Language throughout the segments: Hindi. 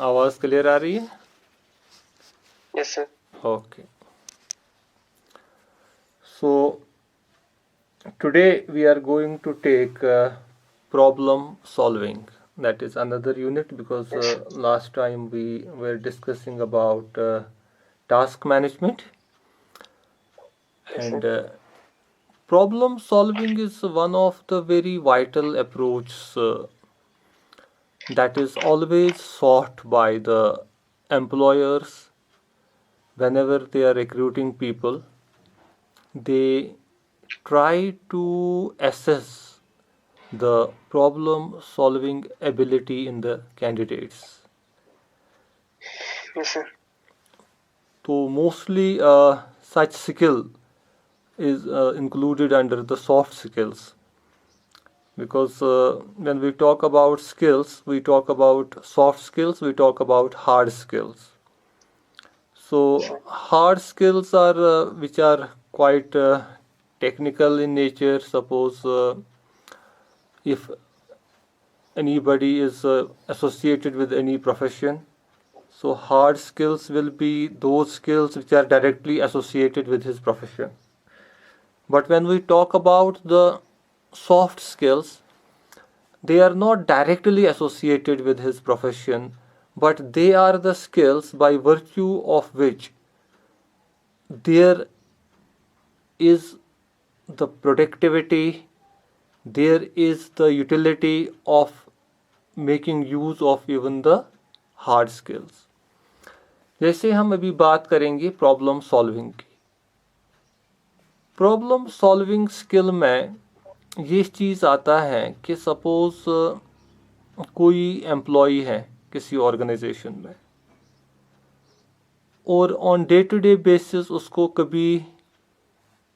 आवाज़ क्लियर आ रही है? Yes sir. Okay. So today we are going to take problem solving. That is another unit because yes last time we were discussing about task management, yes and sir. problem solving is one of the very vital approaches that is always sought by the employers whenever they are recruiting people. They try to assess the problem solving ability in the candidates. Yes sir. So mostly such skill is included under the soft skills, because when we talk about skills, we talk about soft skills, we talk about hard skills. So hard skills are which are quite technical in nature. Suppose if anybody is associated with any profession, so hard skills will be those skills which are directly associated with his profession. But when we talk about the soft skills, they are not directly associated with his profession, but they are the skills by virtue of which there is the productivity, there is the utility of making use of even the hard skills. जैसे हम अभी बात करेंगे प्रॉब्लम सॉल्विंग की. प्रॉब्लम सॉल्विंग स्किल में ये चीज़ आता है कि सपोज कोई एम्प्लॉई है किसी ऑर्गेनाइजेशन में, और on day to day basis उसको कभी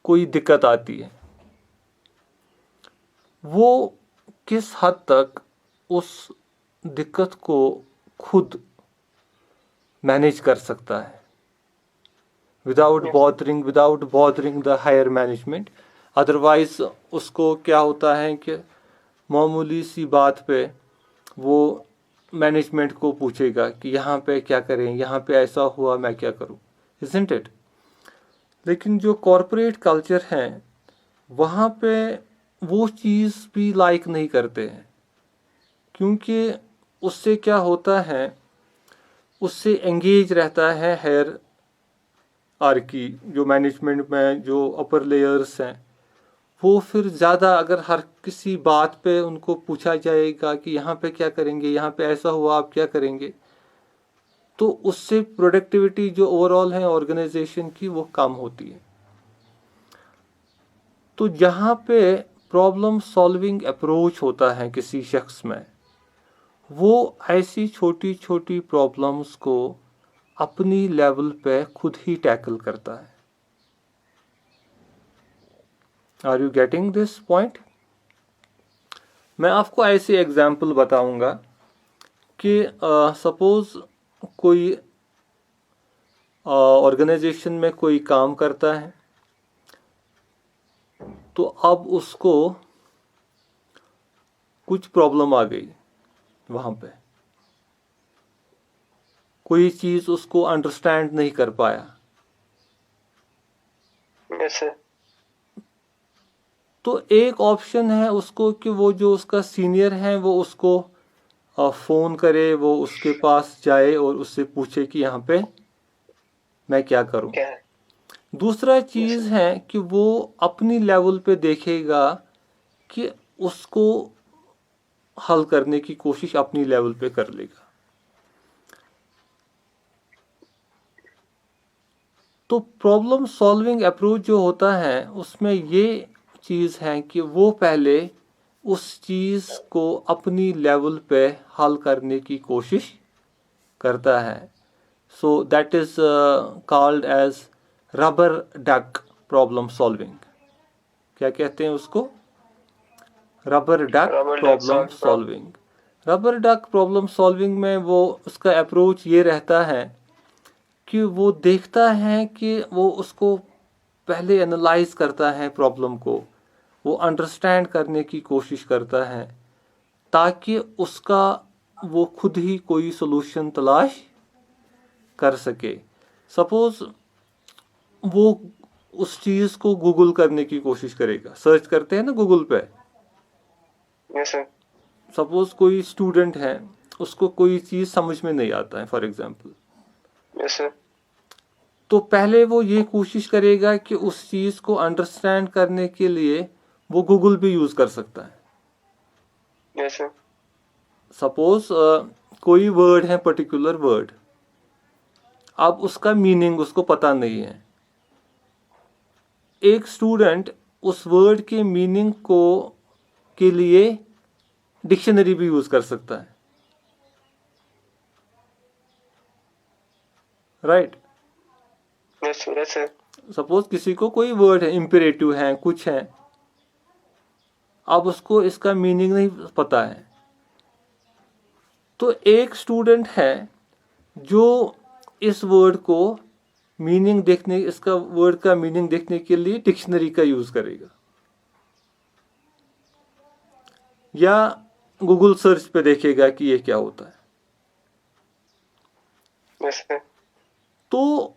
कोई दिक्कत आती है, वो किस हद तक उस दिक्कत को खुद मैनेज कर सकता है without bothering the higher management. Otherwise उसको क्या होता है कि मामूली सी बात पे वो मैनेजमेंट को पूछेगा कि यहाँ पे क्या करें, यहाँ पे ऐसा हुआ, मैं क्या करूँ, इज़न्ट इट. लेकिन जो कॉरपोरेट कल्चर है वहाँ पे वो चीज़ भी लाइक नहीं करते हैं, क्योंकि उससे क्या होता है, उससे एंगेज रहता है हायर आर्की, जो मैनेजमेंट में जो अपर लेयर्स हैं, वो फिर ज़्यादा अगर हर किसी बात पे उनको पूछा जाएगा कि यहाँ पे क्या करेंगे, यहाँ पे ऐसा हुआ, आप क्या करेंगे, तो उससे प्रोडक्टिविटी जो ओवरऑल है ऑर्गेनाइजेशन की वो कम होती है. तो जहाँ पे प्रॉब्लम सॉल्विंग अप्रोच होता है किसी शख्स में, वो ऐसी छोटी छोटी प्रॉब्लम्स को अपनी लेवल पे खुद ही टैकल करता है. Are you getting this point? मैं आपको ऐसे एग्जाम्पल बताऊंगा कि सपोज कोई ऑर्गेनाइजेशन में कोई काम करता है, तो अब उसको कुछ प्रॉब्लम आ गई, वहाँ पे कोई चीज़ उसको अंडरस्टैंड नहीं कर पाया. Yes sir. तो एक ऑप्शन है उसको कि वो जो उसका सीनियर है वो उसको फ़ोन करे, वो उसके पास जाए और उससे पूछे कि यहाँ पे मैं क्या करूँ. क्या है? दूसरा चीज़ है कि वो अपनी लेवल पे देखेगा कि उसको हल करने की कोशिश अपनी लेवल पे कर लेगा. तो प्रॉब्लम सॉल्विंग अप्रोच जो होता है उसमें ये चीज़ है कि वो पहले उस चीज़ को अपनी लेवल पे हल करने की कोशिश करता है. So that is called as rubber duck problem solving. क्या कहते हैं उसको? Rubber duck problem solving. Rubber duck problem solving में वो उसका अप्रोच ये रहता है कि वो देखता है कि वो उसको पहले एनालाइज करता है प्रॉब्लम को, वो अंडरस्टैंड करने की कोशिश करता है, ताकि उसका वो खुद ही कोई सोल्यूशन तलाश कर सके। सपोज वो उस चीज़ को गूगल करने की कोशिश करेगा, सर्च करते हैं ना गूगल पे। Yes sir. सपोज कोई स्टूडेंट है, उसको कोई चीज़ समझ में नहीं आता है फॉर एग्जांपल, यस सर। तो पहले वो ये कोशिश करेगा कि उस चीज़ को अंडरस्टैंड करने के लिए वो गूगल भी यूज़ कर सकता है। Yes sir. सपोज कोई वर्ड है, पर्टिकुलर वर्ड, अब उसका मीनिंग उसको पता नहीं है। एक स्टूडेंट उस वर्ड के मीनिंग को के लिए डिक्शनरी भी यूज़ कर सकता है, right? Yes sir. Yes sir. Suppose किसी को कोई वर्ड है, इम्पेरेटिव है, कुछ है, अब उसको इसका मीनिंग नहीं पता है, तो एक स्टूडेंट है जो इस वर्ड को मीनिंग देखने, इसका वर्ड का मीनिंग देखने के लिए डिक्शनरी का यूज़ करेगा या गूगल सर्च पे देखेगा कि ये क्या होता है। Yes sir. तो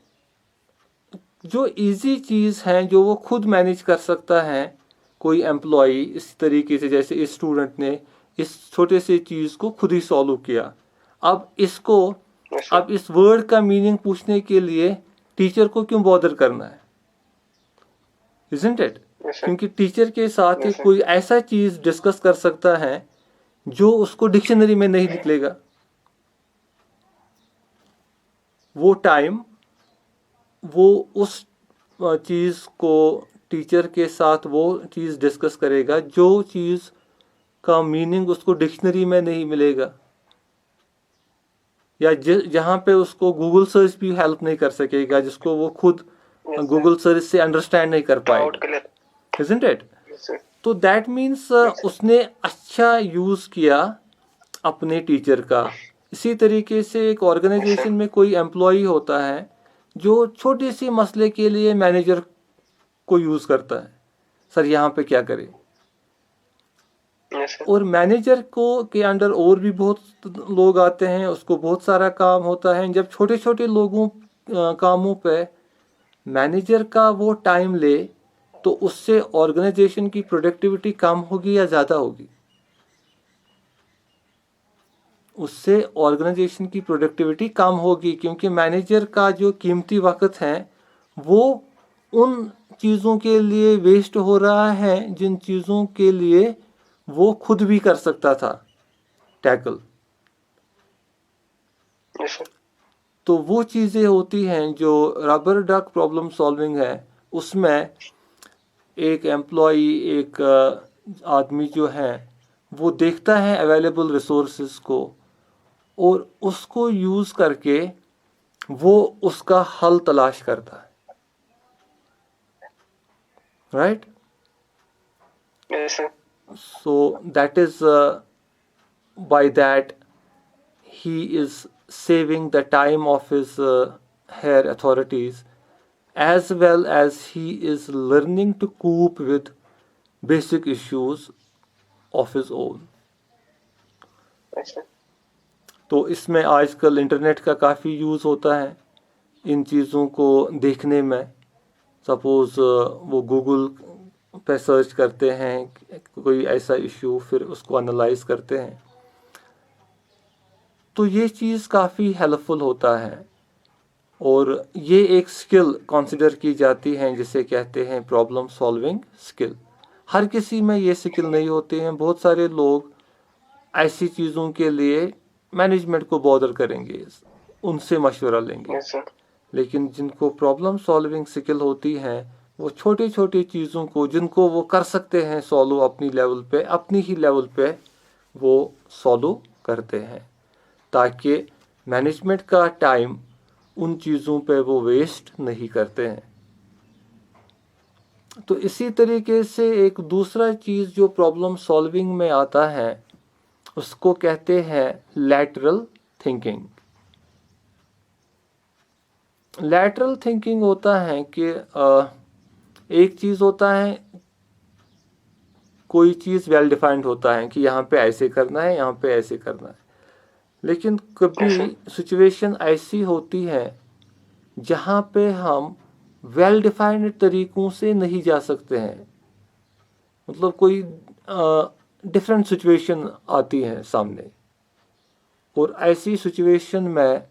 जो इजी चीज़ है, जो वो खुद मैनेज कर सकता है, कोई एम्प्लॉई इस तरीके से, जैसे इस स्टूडेंट ने इस छोटे से चीज़ को खुद ही सॉल्व किया, अब इसको यस सर। अब इस वर्ड का मीनिंग पूछने के लिए टीचर को क्यों बॉदर करना है, इजंट इट? Yes sir. क्योंकि टीचर के साथ ही Yes, sir. कोई ऐसा चीज़ डिस्कस कर सकता है जो उसको डिक्शनरी में नहीं निकलेगा। वो टाइम वो उस चीज़ को टीचर के साथ वो चीज़ डिस्कस करेगा जो चीज़ का मीनिंग उसको डिक्शनरी में नहीं मिलेगा, या जहाँ पे उसको गूगल सर्च भी हेल्प नहीं कर सकेगा, जिसको वो खुद Yes, sir. गूगल सर्च से अंडरस्टैंड नहीं कर Doubt पाएगा, clear. Isn't it? Yes, sir. तो दैट मीन्स Yes, sir. उसने अच्छा यूज़ किया अपने टीचर का। इसी तरीके से एक ऑर्गेनाइजेशन में कोई एम्प्लॉई होता है जो छोटी सी मसले के लिए मैनेजर को यूज़ करता है, सर यहाँ पे क्या करें, Yes, sir. और मैनेजर को के अंडर और भी बहुत लोग आते हैं, उसको बहुत सारा काम होता है। जब छोटे छोटे लोगों कामों पे मैनेजर का वो टाइम ले, तो उससे ऑर्गेनाइजेशन की प्रोडक्टिविटी कम होगी या ज़्यादा होगी? उससे ऑर्गेनाइजेशन की प्रोडक्टिविटी कम होगी, क्योंकि मैनेजर का जो कीमती वक्त है वो उन चीज़ों के लिए वेस्ट हो रहा है जिन चीज़ों के लिए वो खुद भी कर सकता था टैकल। Yes, sir. तो वो चीज़ें होती हैं जो रबर डक प्रॉब्लम सॉल्विंग है। उसमें एक एम्प्लॉई, एक आदमी जो है, वो देखता है अवेलेबल रिसोर्सेज को और उसको यूज़ करके वो उसका हल तलाश करता है, right? Yes, sir. So that is by that he is saving the time of his higher authorities, as well as he is learning to cope with basic issues of his own. Yes, sir. तो इसमें आजकल इंटरनेट का काफ़ी यूज़ होता है इन चीज़ों को देखने में। सपोज़ वो गूगल पे सर्च करते हैं कोई ऐसा इशू, फिर उसको एनालाइज करते हैं, तो ये चीज़ काफ़ी हेल्पफुल होता है। और ये एक स्किल कंसिडर की जाती है जिसे कहते हैं प्रॉब्लम सॉल्विंग स्किल। हर किसी में ये स्किल नहीं होते हैं। बहुत सारे लोग ऐसी चीज़ों के लिए मैनेजमेंट को बॉदर करेंगे, उनसे मशवरा लेंगे, Yes, sir. लेकिन जिनको प्रॉब्लम सॉल्विंग स्किल होती है वो छोटी छोटी चीज़ों को जिनको वो कर सकते हैं सॉल्व अपनी लेवल पे, अपनी ही लेवल पे वो सॉल्व करते हैं, ताकि मैनेजमेंट का टाइम उन चीज़ों पे वो वेस्ट नहीं करते हैं। तो इसी तरीके से एक दूसरा चीज़ जो प्रॉब्लम सॉल्विंग में आता है उसको कहते हैं लैटरल थिंकिंग। लैटरल थिंकिंग होता है कि एक चीज़ होता है, कोई चीज़ वेल डिफाइंड होता है कि यहाँ पे ऐसे करना है, यहाँ पे ऐसे करना है, लेकिन कभी सिचुएशन ऐसी होती है जहाँ पे हम वेल डिफाइंड तरीकों से नहीं जा सकते हैं, मतलब कोई डिफरेंट सिचुएशन आती है सामने, और ऐसी सिचुएशन में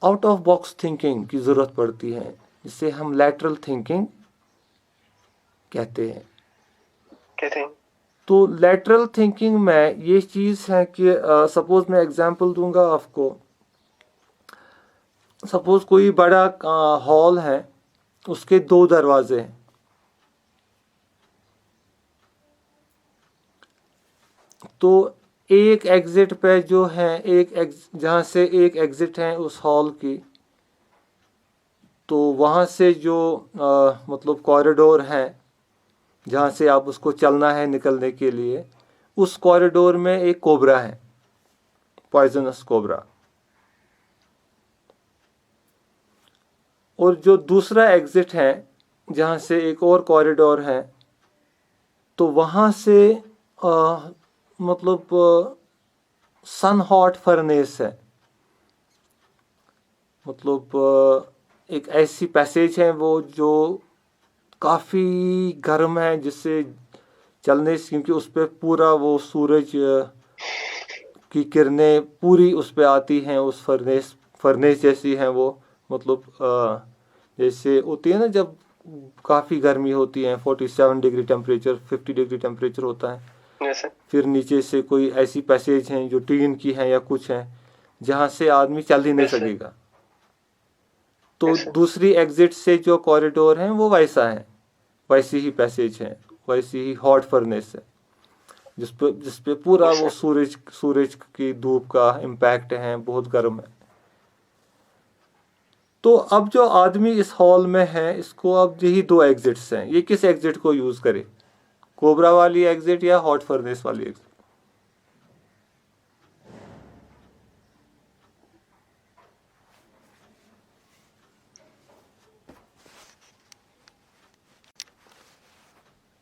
आउट ऑफ बॉक्स थिंकिंग की ज़रूरत पड़ती है, जिसे हम लैटरल थिंकिंग कहते हैं। तो लैटरल थिंकिंग में ये चीज़ है कि सपोज मैं एग्जांपल दूंगा आपको। सपोज कोई बड़ा हॉल है, उसके 2 दरवाजे हैं। तो एक एग्जिट पे जो है जहाँ से एक एग्जिट है उस हॉल की, तो वहाँ से जो मतलब कॉरिडोर है जहाँ से आप उसको चलना है निकलने के लिए, उस कॉरिडोर में एक कोबरा है, पॉइजनस कोबरा। और जो दूसरा एग्जिट है जहाँ से एक और कॉरिडोर है, तो वहाँ से मतलब सन हॉट फर्नेस है, मतलब एक ऐसी पैसेज है वो जो काफ़ी गर्म है, जिससे चलने से, क्योंकि उस पर पूरा वो सूरज की किरणें पूरी उस पर आती हैं, उस फर्नेस जैसी हैं वो, मतलब जैसे होती है ना जब काफ़ी गर्मी होती है, 47 डिग्री टेम्परेचर, 50 डिग्री टेम्परेचर होता है। Yes, sir. फिर नीचे से कोई ऐसी पैसेज हैं जो टीन की हैं या कुछ हैं, जहाँ से आदमी चल ही नहीं Yes, sir. सकेगा। तो Yes, sir. दूसरी एग्जिट से जो कॉरिडोर हैं वो वैसा है, वैसी ही पैसेज है, वैसी ही हॉट फर्नेस है, जिस पे पूरा Yes, वो sir. सूरज की धूप का इम्पैक्ट है, बहुत गर्म है। तो अब जो आदमी इस हॉल में है, इसको अब यही 2 एग्जिट्स हैं, ये किस एग्जिट को यूज करे, कोबरा वाली एग्जिट या हॉट फर्नेस वाली एग्जिट?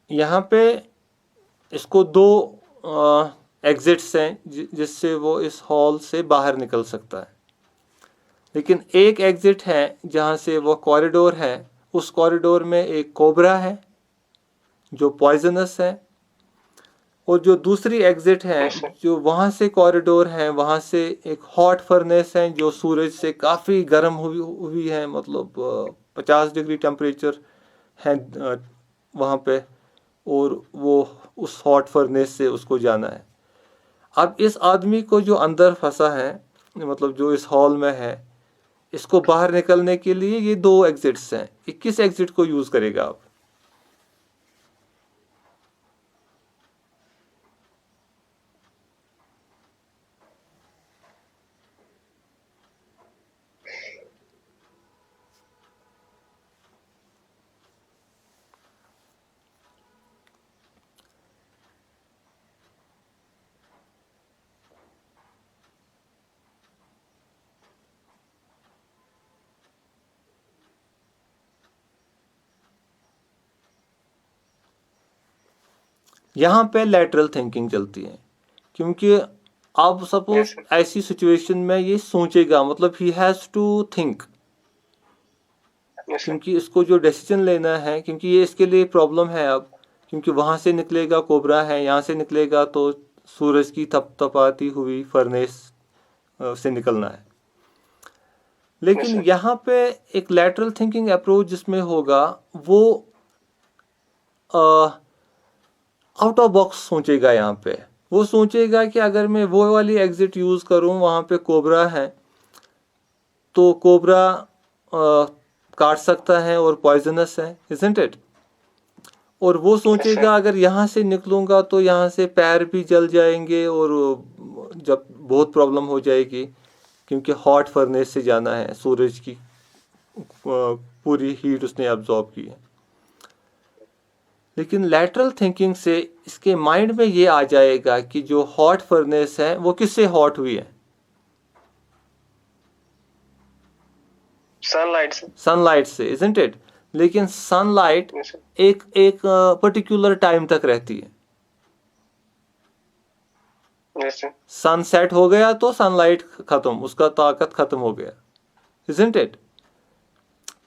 यहाँ पे इसको 2 एग्जिट्स हैं जिससे वो इस हॉल से बाहर निकल सकता है, लेकिन एक एग्जिट है जहाँ से वो कॉरिडोर है, उस कॉरिडोर में एक कोबरा है जो पॉइजनस है, और जो दूसरी एग्जिट है Yes, sir. जो वहाँ से कॉरिडोर है, वहाँ से एक हॉट फर्नेस है जो सूरज से काफ़ी गर्म हुई है, मतलब 50 डिग्री टेम्परेचर है वहाँ पे, और वो उस हॉट फर्नेस से उसको जाना है। अब इस आदमी को जो अंदर फंसा है, मतलब जो इस हॉल में है, इसको बाहर निकलने के लिए ये 2 एग्जिट्स हैं, 21 एग्जिट को यूज़ करेगा आप? यहाँ पे लैटरल थिंकिंग चलती है, क्योंकि अब सपोज Yes, sir. ऐसी सिचुएशन में ये सोचेगा, मतलब he has to think, Yes, sir. क्योंकि इसको जो डिसीजन लेना है, क्योंकि ये इसके लिए प्रॉब्लम है अब, क्योंकि वहाँ से निकलेगा कोबरा है, यहाँ से निकलेगा तो सूरज की तपतपाती हुई फर्नेस से निकलना है। लेकिन Yes, sir. यहाँ पे एक लैटरल थिंकिंग अप्रोच जिसमें होगा, वो आउट ऑफ बॉक्स सोचेगा। यहाँ पे वो सोचेगा कि अगर मैं वो वाली एग्जिट यूज़ करूँ, वहाँ पे कोबरा है, तो कोबरा काट सकता है और पॉइजनस है, इजंट इट? और वो सोचेगा अगर यहाँ से निकलूँगा तो यहाँ से पैर भी जल जाएंगे और जब बहुत प्रॉब्लम हो जाएगी, क्योंकि हॉट फर्नेस से जाना है, सूरज की पूरी हीट उसने अब्जॉर्ब की है। लेकिन लैटरल थिंकिंग से इसके माइंड में ये आ जाएगा कि जो हॉट फर्नेस है वो किससे हॉट हुई है? सनलाइट से, इजंट इट? लेकिन सनलाइट Yes, sir. एक पर्टिकुलर टाइम तक रहती है, Yes, sir. सन सेट हो गया तो सनलाइट खत्म, उसका ताकत खत्म हो गया, इजंट इट?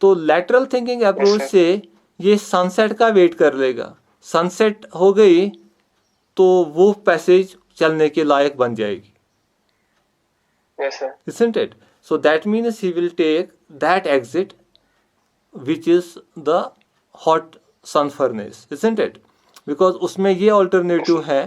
तो लैटरल थिंकिंग अप्रोच sir. से ये सनसेट का वेट कर लेगा, सनसेट हो गई तो वो पैसेज चलने के लायक बन जाएगी, Yes, sir. isn't it? So that means he will take that exit which is the hot sun furnace, isn't it? Because उसमें ये अल्टरनेटिव है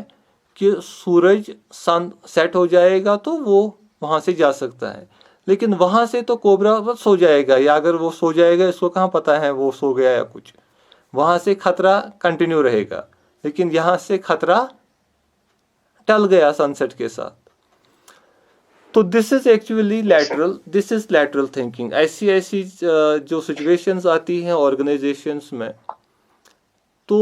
कि सूरज सन सेट हो जाएगा तो वो वहाँ से जा सकता है, लेकिन वहाँ से तो कोबरा बस सो जाएगा, या अगर वो सो जाएगा इसको कहाँ पता है वो सो गया या कुछ, वहाँ से खतरा कंटिन्यू रहेगा, लेकिन यहाँ से खतरा टल गया सनसेट के साथ। तो this is actually lateral, this is lateral thinking. ऐसी ऐसी जो सिचुएशंस आती हैं ऑर्गेनाइजेशंस में, तो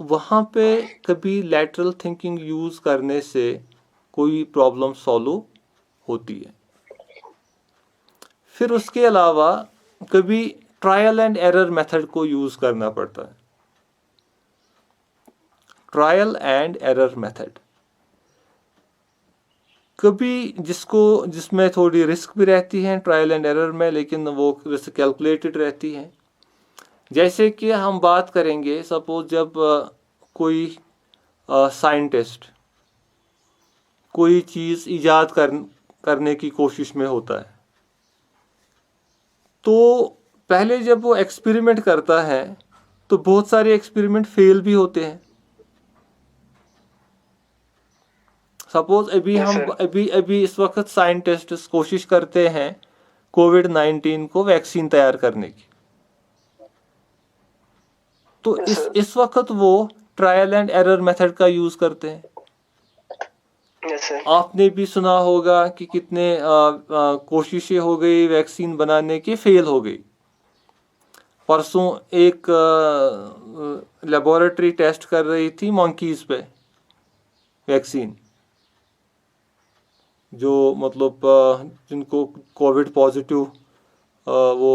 वहाँ पे कभी लैटरल थिंकिंग यूज़ करने से कोई प्रॉब्लम सॉल्व होती है। फिर उसके अलावा कभी ट्रायल एंड एरर मेथड को यूज़ करना पड़ता है, ट्रायल एंड एरर मेथड। कभी जिसमें थोड़ी रिस्क भी रहती है ट्रायल एंड एरर में, लेकिन वो रिस्क कैलकुलेटेड रहती है। जैसे कि हम बात करेंगे, सपोज जब कोई साइंटिस्ट कोई चीज़ ईजाद करने की कोशिश में होता है, तो पहले जब वो एक्सपेरिमेंट करता है तो बहुत सारे एक्सपेरिमेंट फेल भी होते हैं। सपोज अभी Yes, हम sir. अभी इस वक्त साइंटिस्ट कोशिश करते हैं कोविड-19 को वैक्सीन तैयार करने की, तो Yes, sir. इस वक्त वो ट्रायल एंड एरर मेथड का यूज़ करते हैं। Yes, sir. आपने भी सुना होगा कि कितने कोशिशें हो गई वैक्सीन बनाने की, फेल हो गई। परसों एक लेबोरेटरी टेस्ट कर रही थी मंकीज़ पे वैक्सीन, जो मतलब जिनको कोविड पॉजिटिव वो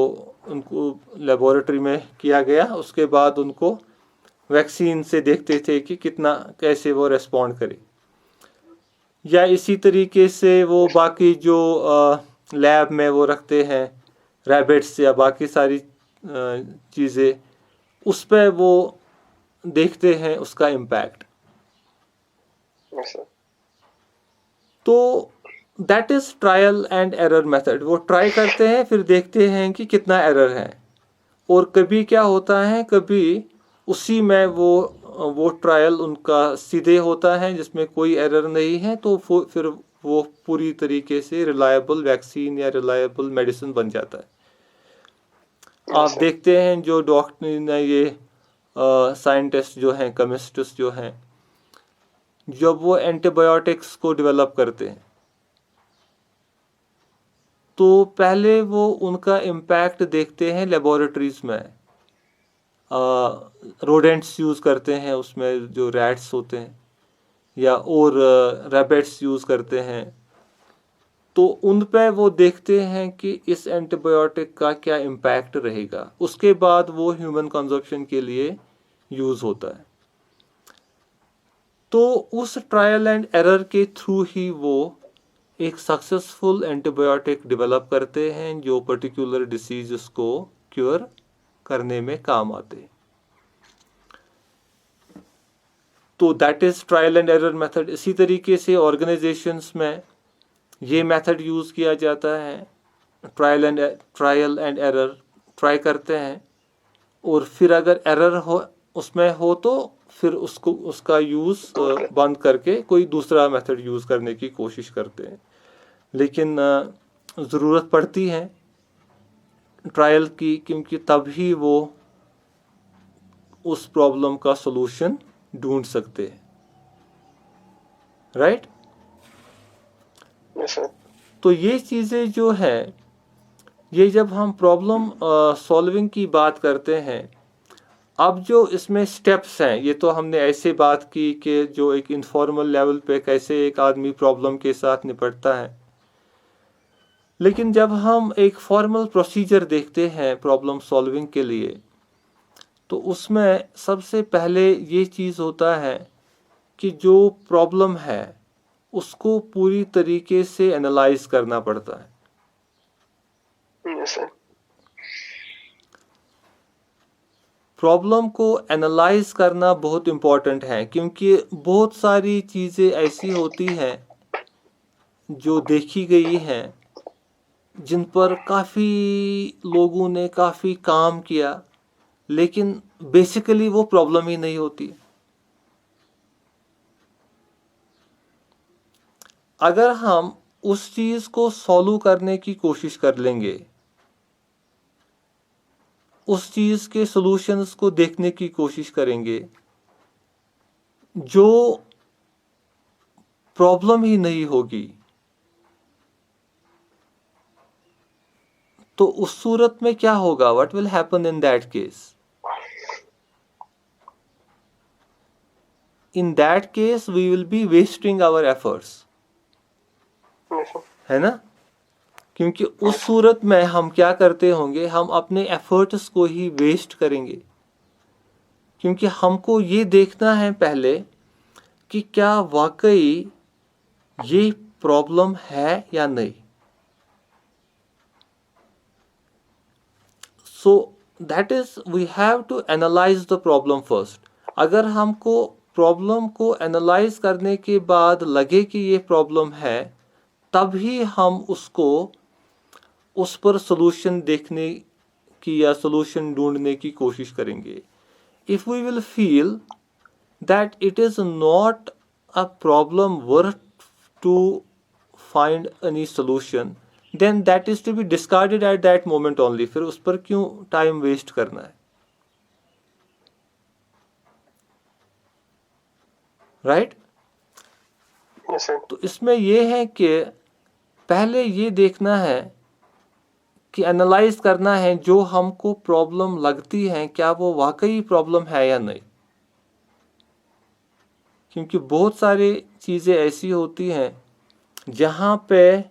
उनको लेबोरेटरी में किया गया, उसके बाद उनको वैक्सीन से देखते थे कि कितना कैसे वो रेस्पॉन्ड करे। या इसी तरीके से वो बाकी जो लैब में वो रखते हैं रैबिट्स या बाकी सारी चीज़ें, उस पर वो देखते हैं उसका इम्पैक्ट। Yes, sir. तो that is trial and error method. वो ट्राई करते हैं, फिर देखते हैं कि कितना एरर है। और कभी क्या होता है, कभी उसी में वो ट्रायल उनका सीधे होता है जिसमें कोई एरर नहीं है, तो फिर वो पूरी तरीके से रिलायबल वैक्सीन या रिलायबल मेडिसिन बन जाता है। आप sir. देखते हैं जो डॉक्टर ये साइंटिस्ट जो हैं, केमिस्टिस्ट जो हैं, जब वो एंटीबायोटिक्स को डेवलप करते हैं तो पहले वो उनका इम्पैक्ट देखते हैं लेबोरेटरीज में। रोडेंट्स यूज़ करते हैं, उसमें जो रैट्स होते हैं, या और रैबिट्स यूज़ करते हैं, तो उन पे वो देखते हैं कि इस एंटीबायोटिक का क्या इम्पैक्ट रहेगा। उसके बाद वो ह्यूमन कंजप्शन के लिए यूज़ होता है। तो उस ट्रायल एंड एरर के थ्रू ही वो एक सक्सेसफुल एंटीबायोटिक डेवलप करते हैं जो पर्टिकुलर डिसीज़ को क्योर करने में काम आते हैं। तो that is trial and error method. इसी तरीके से ऑर्गेनाइजेशंस में ये मेथड यूज़ किया जाता है, ट्रायल एंड एरर ट्राई करते हैं, और फिर अगर एरर हो उसमें हो तो फिर उसका यूज़ बंद करके कोई दूसरा मेथड यूज़ करने की कोशिश करते हैं। लेकिन ज़रूरत पड़ती है ट्रायल की, क्योंकि तभी वो उस प्रॉब्लम का सलूशन ढूंढ सकते हैं, राइट? Yes, sir. तो ये चीज़ें जो हैं, ये जब हम प्रॉब्लम सॉल्विंग की बात करते हैं, अब जो इसमें स्टेप्स हैं, ये तो हमने ऐसे बात की कि जो एक इनफॉर्मल लेवल पे कैसे एक आदमी प्रॉब्लम के साथ निपटता है, लेकिन जब हम एक फॉर्मल प्रोसीजर देखते हैं प्रॉब्लम सॉल्विंग के लिए, तो उसमें सबसे पहले ये चीज़ होता है कि जो प्रॉब्लम है उसको पूरी तरीके से एनालाइज करना पड़ता है. Yes, sir. प्रॉब्लम को एनालाइज करना बहुत इम्पोर्टेंट है, क्योंकि बहुत सारी चीज़ें ऐसी होती हैं जो देखी गई हैं, जिन पर काफ़ी लोगों ने काफ़ी काम किया, लेकिन बेसिकली वो प्रॉब्लम ही नहीं होती. अगर हम उस चीज़ को सॉल्व करने की कोशिश कर लेंगे, उस चीज़ के सॉल्यूशंस को देखने की कोशिश करेंगे जो प्रॉब्लम ही नहीं होगी, तो उस सूरत में क्या होगा? What will happen in that case? In that case we will be wasting our efforts, Yes, sir. है ना? क्योंकि उस सूरत में हम क्या करते होंगे, हम अपने एफर्ट्स को ही वेस्ट करेंगे, क्योंकि हमको ये देखना है पहले कि क्या वाकई ये प्रॉब्लम है या नहीं. So that is we have to analyse the problem first. अगर हमको प्रॉब्लम को एनालाइज करने के बाद लगे कि ये प्रॉब्लम है, तभी हम उसको उस पर सॉल्यूशन देखने की या सॉल्यूशन ढूंढने की कोशिश करेंगे. If we will feel that it is not a problem worth to find any solution, then that is to be discarded at that moment only. फिर उस पर क्यों टाइम वेस्ट करना है, राइट? Yes, sir. तो इसमें यह है कि पहले ये देखना है कि एनालाइज करना है जो हमको प्रॉब्लम लगती है, क्या वो वाकई प्रॉब्लम है या नहीं. क्योंकि बहुत सारी चीज़ें ऐसी होती हैं जहाँ पे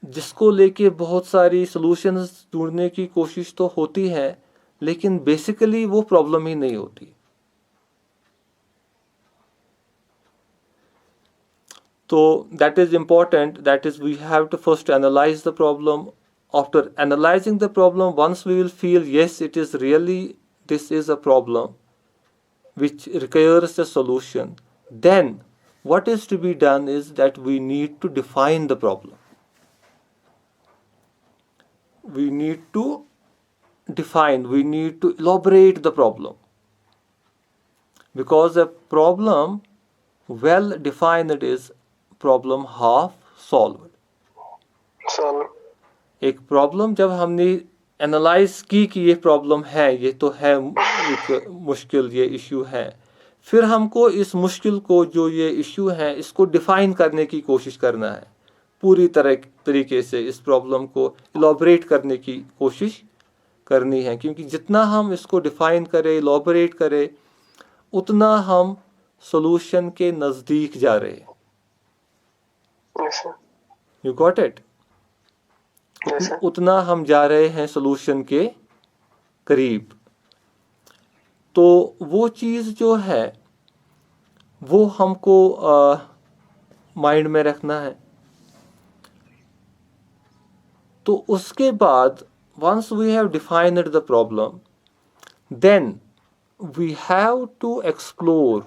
जिसको लेके बहुत सारी सॉल्यूशंस ढूंढने की कोशिश तो होती है, लेकिन बेसिकली वो प्रॉब्लम ही नहीं होती. तो that is important, that is we have to first analyse the problem. After analysing the problem, once we will feel yes it is really this is a problem which requires a solution, then what is to be done is that we need to define the problem. We need to define, we need to elaborate the problem, because a problem well defined is problem half solved. So, एक प्रॉब्लम जब हमने एनालाइज की कि ये प्रॉब्लम है, ये तो है एक मुश्किल, ये इश्यू है, फिर हमको इस मुश्किल को, जो ये इश्यू है, इसको डिफाइन करने की कोशिश करना है. पूरी तरीके से इस प्रॉब्लम को इलॉबरेट करने की कोशिश करनी है, क्योंकि जितना हम इसको डिफाइन करें, इलॉबरेट करें, उतना हम सॉल्यूशन के नज़दीक जा रहे हैं. yes, sir. You got it? Yes, sir. उतना हम जा रहे हैं सॉल्यूशन के करीब. तो वो चीज़ जो है वो हमको माइंड में रखना है. तो उसके बाद once we have defined the problem, then we have to explore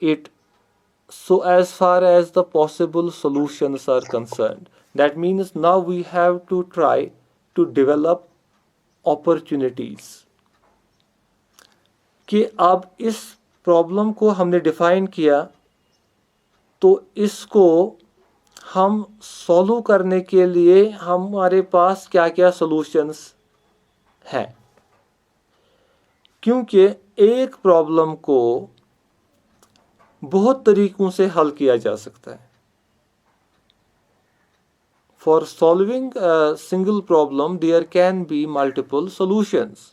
it so as far as the possible solutions are concerned. That means now we have to try to develop opportunities. कि अब इस प्रॉब्लम को हमने डिफाइन किया, तो इसको हम सॉल्व करने के लिए हमारे पास क्या क्या सॉल्यूशंस हैं. क्योंकि एक प्रॉब्लम को बहुत तरीकों से हल किया जा सकता है. For solving a single problem, there can be multiple solutions.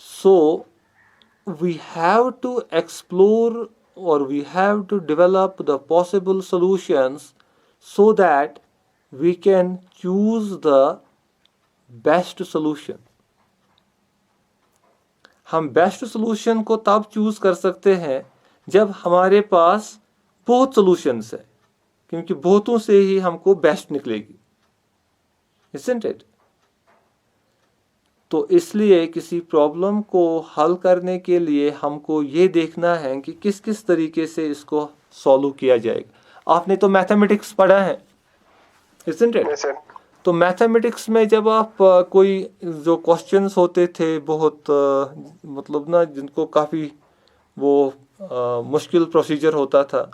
So, we have to explore, or we have to develop the possible solutions so that we can choose the best solution. हम बेस्ट सॉल्यूशन को तब चूज कर सकते हैं जब हमारे पास बहुत सॉल्यूशंस है, क्योंकि बहुतों से ही हमको बेस्ट निकलेगी, isn't it? तो इसलिए किसी प्रॉब्लम को हल करने के लिए हमको ये देखना है कि किस किस तरीके से इसको सॉल्व किया जाएगा। आपने तो मैथमेटिक्स पढ़ा है, isn't it? Yes, sir. तो मैथमेटिक्स में जब आप कोई जो क्वेश्चंस होते थे बहुत मतलब ना जिनको काफ़ी वो मुश्किल प्रोसीजर होता था,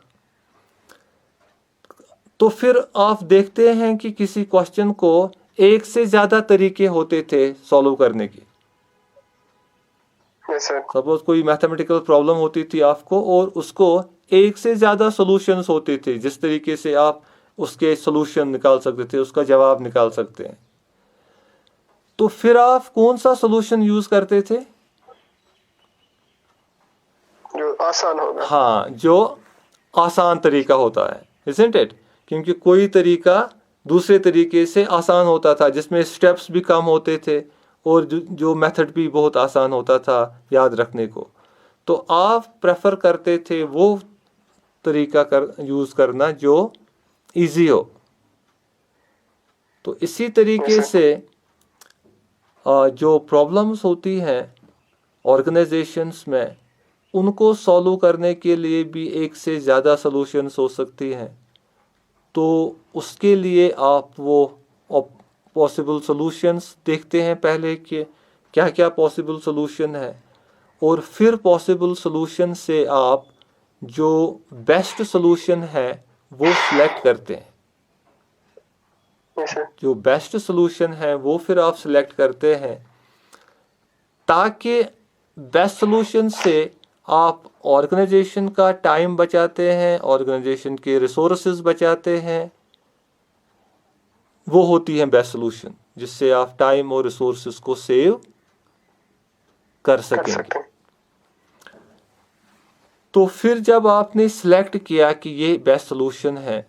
तो फिर आप देखते हैं कि किसी क्वेश्चन को एक से ज़्यादा तरीके होते थे सॉल्व करने के। Yes, sir. सपोज कोई मैथमेटिकल प्रॉब्लम होती थी आपको और उसको एक से ज़्यादा सॉल्यूशंस होते थे जिस तरीके से आप उसके सॉल्यूशन निकाल सकते थे, उसका जवाब निकाल सकते हैं। तो फिर आप कौन सा सॉल्यूशन यूज़ करते थे? जो आसान होगा। हाँ, जो आसान तरीका होता है, isn't it? क्योंकि कोई तरीका दूसरे तरीके से आसान होता था, जिसमें स्टेप्स भी कम होते थे और जो मेथड भी बहुत आसान होता था याद रखने को। तो आप प्रेफर करते थे वो तरीका यूज़ करना जो इजी हो। तो इसी तरीके Yes, sir. से जो प्रॉब्लम्स होती हैं ऑर्गेनाइजेशंस में, उनको सॉल्व करने के लिए भी एक से ज़्यादा सॉल्यूशंस हो सकती हैं। तो उसके लिए आप वो पॉसिबल सॉल्यूशंस देखते हैं पहले कि क्या क्या पॉसिबल सॉल्यूशन है, और फिर पॉसिबल सॉल्यूशन से आप जो बेस्ट सॉल्यूशन है वो सिलेक्ट करते हैं। Yes, sir. जो बेस्ट सॉल्यूशन है वो फिर आप सिलेक्ट करते हैं, ताकि बेस्ट सॉल्यूशन से आप ऑर्गेनाइजेशन का टाइम बचाते हैं, ऑर्गेनाइजेशन के रिसोर्सेज बचाते हैं। वो होती है बेस्ट सॉल्यूशन जिससे आप टाइम और रिसोर्सेज को सेव कर कर सकेंगे। सकते हैं। तो फिर जब आपने सिलेक्ट किया कि ये बेस्ट सॉल्यूशन है,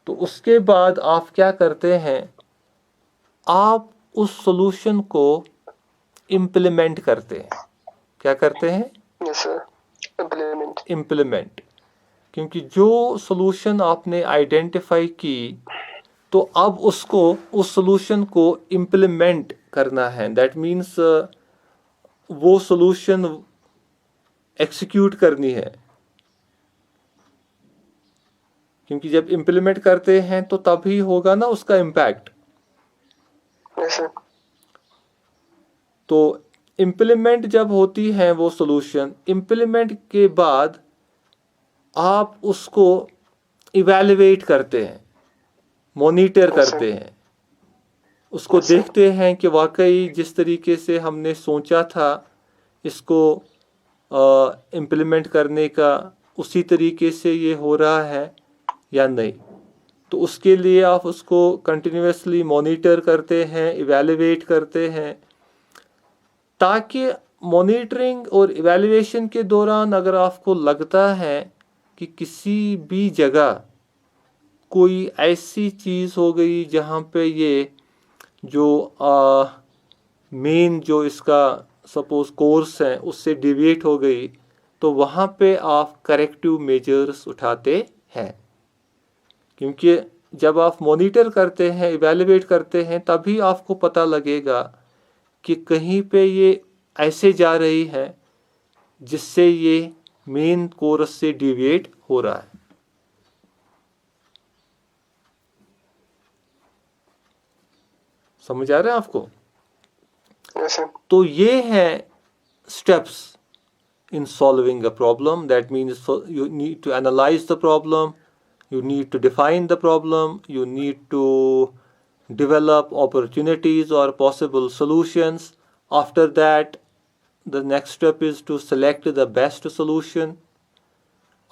तो उसके बाद आप क्या करते हैं, आप उस सॉल्यूशन को इम्प्लीमेंट करते हैं। क्या करते हैं? Yes, sir. Implement. इम्प्लीमेंट। क्योंकि जो सॉल्यूशन आपने आइडेंटिफाई की, तो अब उसको उस सॉल्यूशन को इम्प्लीमेंट करना है। दैट मीन्स वो सॉल्यूशन एक्सिक्यूट करनी है। क्योंकि जब इम्प्लीमेंट करते हैं तो तभी होगा ना उसका इम्पैक्ट। Yes, sir. तो इम्प्लीमेंट जब होती है वो सॉल्यूशन, इम्प्लीमेंट के बाद आप उसको इवैल्यूएट करते हैं, मॉनिटर करते हैं, उसको Yes, sir. देखते हैं कि वाकई जिस तरीके से हमने सोचा था इसको इम्प्लीमेंट करने का, उसी तरीके से ये हो रहा है या नहीं। तो उसके लिए आप उसको कंटिन्यूसली मॉनिटर करते हैं, इवैल्यूएट करते हैं, ताकि मॉनिटरिंग और इवैल्यूएशन के दौरान अगर आपको लगता है कि किसी भी जगह कोई ऐसी चीज़ हो गई जहाँ पे ये जो मेन जो इसका सपोज कोर्स है उससे डिविएट हो गई, तो वहाँ पे आप करेक्टिव मेजर्स उठाते हैं। क्योंकि जब आप मॉनिटर करते हैं, इवैल्यूएट करते हैं, तभी आपको पता लगेगा कि कहीं पे ये ऐसे जा रही है जिससे ये मेन कोर्स से डिविएट हो रहा है। समझ आ रहा है आपको? Yes, sir. तो ये है steps in solving a problem. That means you need to analyze the problem, you need to define the problem, you need to develop opportunities or possible solutions. After that, the next step is to select the best solution.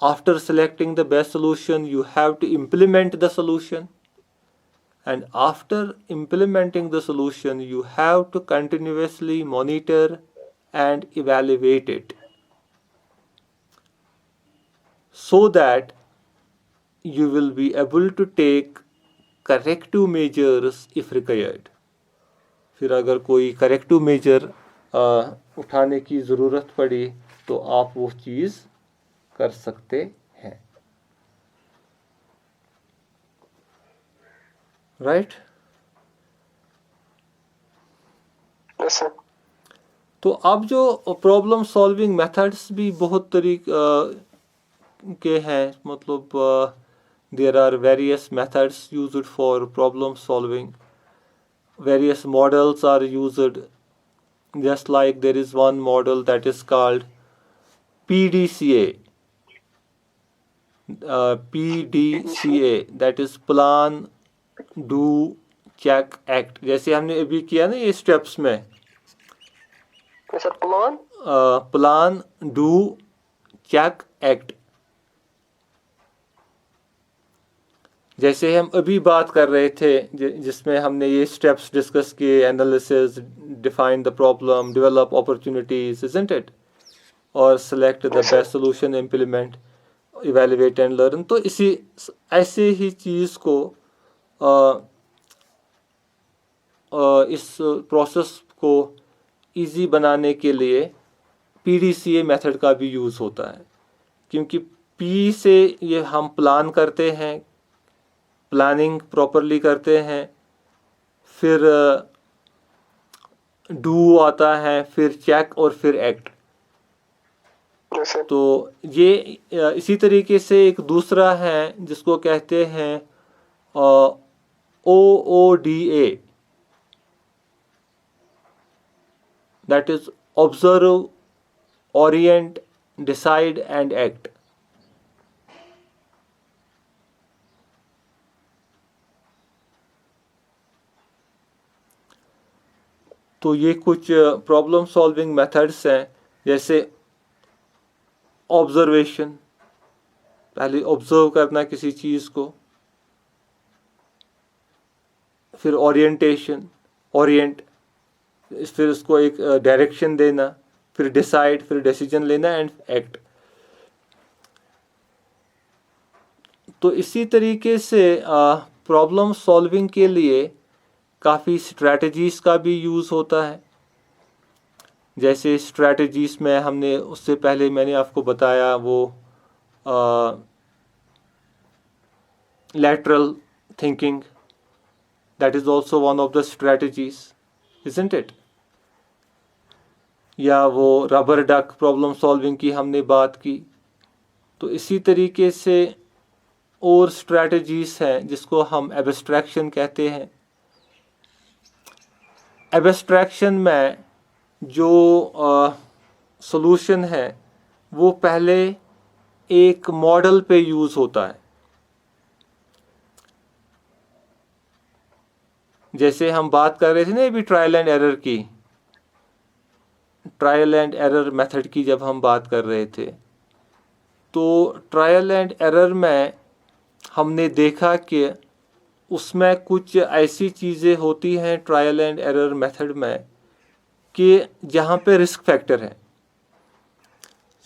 After selecting the best solution, you have to implement the solution. And after implementing the solution, you have to continuously monitor and evaluate it, so that you will be able to take corrective measures if required. फिर अगर कोई corrective measure उठाने की ज़रूरत पड़ी तो आप वो चीज़ कर सकते हैं। राइट? Yes, sir. तो अब जो प्रॉब्लम सॉल्विंग मेथड्स भी बहुत के हैं, मतलब there are various methods used for problem solving, various models are used, just like there is one model that is called PDCA. PDCA, that is plan, do, check, act. जैसे हमने अभी किया ना ये स्टेप्स में, Yes, sir. Plan. Plan, do, check, act. जैसे हम अभी बात कर रहे थे जिसमें हमने ये स्टेप्स डिस्कस किए, analysis, define the problem, develop opportunities, isn't it, और select the best solution, implement, evaluate and learn. तो इसी ऐसे ही चीज़ को इस प्रोसेस को इजी बनाने के लिए PDCA मेथड का भी यूज़ होता है, क्योंकि P से ये हम प्लान करते हैं, प्लानिंग प्रॉपरली करते हैं, फिर डू आता है, फिर चेक और फिर एक्ट. Yes, sir. तो ये इसी तरीके से एक दूसरा है जिसको कहते हैं OODA, that is observe, Orient, decide and act. तो ये कुछ प्रॉब्लम सॉल्विंग मेथड्स हैं, जैसे ऑब्जर्वेशन, पहले ऑब्जर्व करना किसी चीज़ को, फिर ओरिएंटेशन, ओरिएंट, फिर उसको एक डायरेक्शन देना, फिर डिसाइड, फिर डिसीजन लेना एंड एक्ट. तो इसी तरीके से प्रॉब्लम सॉल्विंग के लिए काफ़ी स्ट्रैटेजीज का भी यूज़ होता है. जैसे स्ट्रैटेजीज में हमने उससे पहले मैंने आपको बताया वो lateral thinking, that is also one of the strategies, isn't it? या वो रबर डक प्रॉब्लम सॉल्विंग की हमने बात की. तो इसी तरीके से और स्ट्रैटेजीज हैं जिसको हम एब्स्ट्रैक्शन कहते हैं. एब्स्ट्रैक्शन में जो सॉल्यूशन है वो पहले एक मॉडल पे यूज़ होता है. जैसे हम बात कर रहे थे ना अभी ट्रायल एंड एरर की, ट्रायल एंड एरर मेथड की जब हम बात कर रहे थे, तो ट्रायल एंड एरर में हमने देखा कि उसमें कुछ ऐसी चीज़ें होती हैं ट्रायल एंड एरर मेथड में कि जहाँ पे रिस्क फैक्टर है.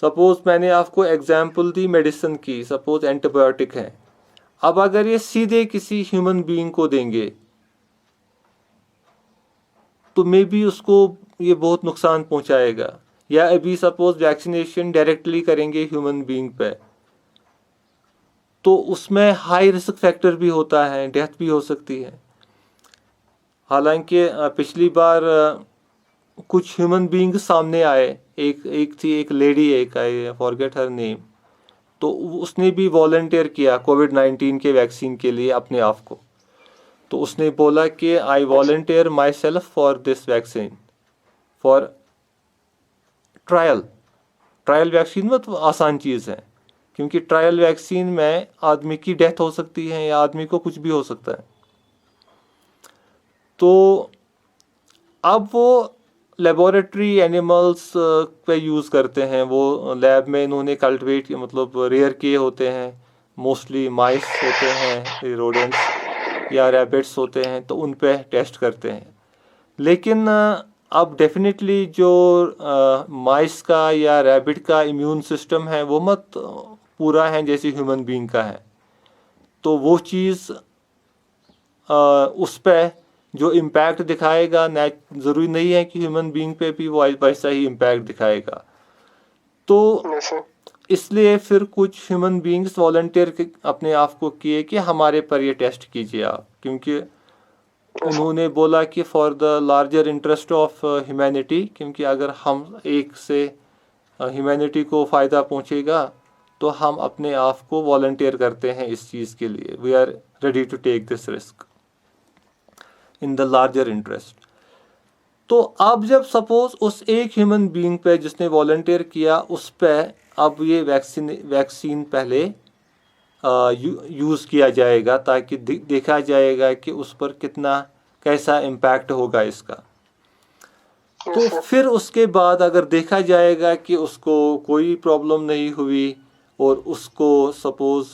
सपोज़ मैंने आपको एग्जांपल दी मेडिसिन की, सपोज़ एंटीबायोटिक है. अब अगर ये सीधे किसी ह्यूमन बीइंग को देंगे तो मे बी उसको ये बहुत नुकसान पहुंचाएगा. या अभी सपोज़ वैक्सीनेशन डायरेक्टली करेंगे ह्यूमन बीइंग पे, तो उसमें हाई रिस्क फैक्टर भी होता है, डेथ भी हो सकती है. हालांकि पिछली बार कुछ ह्यूमन बीइंग सामने आए, एक लेडी, एक आई फॉरगेट हर नेम, तो उसने भी वॉलंटियर किया कोविड-19 के वैक्सीन के लिए अपने आप को. तो उसने बोला कि I volunteer myself for this vaccine for trial vaccine में तो आसान चीज़ है, क्योंकि ट्रायल वैक्सीन में आदमी की डेथ हो सकती है या आदमी को कुछ भी हो सकता है. तो अब वो लेबोरेटरी एनिमल्स पे यूज़ करते हैं, वो लैब में इन्होंने कल्टिवेट मतलब रेयर किए होते हैं, मोस्टली माइस होते हैं, रोडेंट्स या रैबिट्स होते हैं, तो उन पे टेस्ट करते हैं. लेकिन अब डेफिनेटली जो माइस का या रैबिट का इम्यून सिस्टम है वो मत पूरा है जैसे ह्यूमन बीइंग का है. तो वो चीज़ उस पे जो इम्पैक्ट दिखाएगा ज़रूरी नहीं है कि ह्यूमन बीइंग पे भी वो वैसा ही इम्पैक्ट दिखाएगा. तो Yes, sir. इसलिए फिर कुछ ह्यूमन बीइंग्स वॉलंटियर अपने आप को किए कि हमारे पर ये टेस्ट कीजिए आप, क्योंकि उन्होंने बोला कि for the larger interest of humanity, क्योंकि अगर हम एक से ह्यूमैनिटी को फ़ायदा पहुंचेगा तो हम अपने आप को वॉलंटियर करते हैं इस चीज़ के लिए. We are ready to take this risk in the larger interest. तो अब जब सपोज उस एक ह्यूमन बीइंग पे जिसने वॉलंटियर किया उस पे अब ये वैक्सीन पहले यूज़ किया जाएगा ताकि देखा जाएगा कि उस पर कितना कैसा इम्पैक्ट होगा इसका. तो फिर उसके बाद अगर देखा जाएगा कि उसको कोई प्रॉब्लम नहीं हुई और उसको सपोज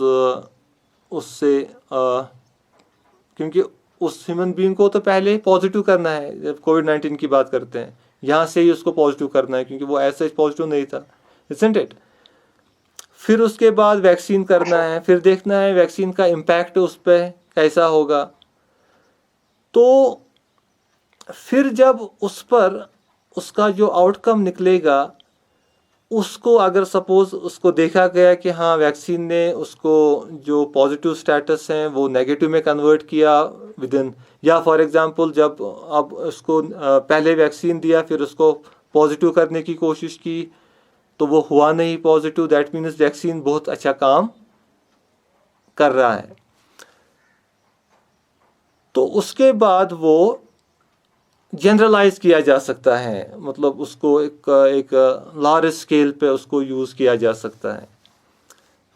उससे क्योंकि उस ह्यूमन बीइंग को तो पहले पॉजिटिव करना है. जब कोविड-19 की बात करते हैं यहाँ से ही उसको पॉजिटिव करना है क्योंकि वो ऐसा पॉजिटिव नहीं था, इज़न्ट इट. फिर उसके बाद वैक्सीन करना है, फिर देखना है वैक्सीन का इम्पैक्ट उस पर कैसा होगा. तो फिर जब उस पर उसका जो आउटकम निकलेगा उसको अगर सपोज उसको देखा गया कि हाँ वैक्सीन ने उसको जो पॉजिटिव स्टेटस हैं वो नेगेटिव में कन्वर्ट किया विदिन, या फॉर एग्जांपल जब अब उसको पहले वैक्सीन दिया फिर उसको पॉजिटिव करने की कोशिश की तो वो हुआ नहीं पॉजिटिव, दैट मीन्स वैक्सीन बहुत अच्छा काम कर रहा है. तो उसके बाद वो जनरलाइज किया जा सकता है, मतलब उसको एक लार्ज स्केल पे उसको यूज़ किया जा सकता है.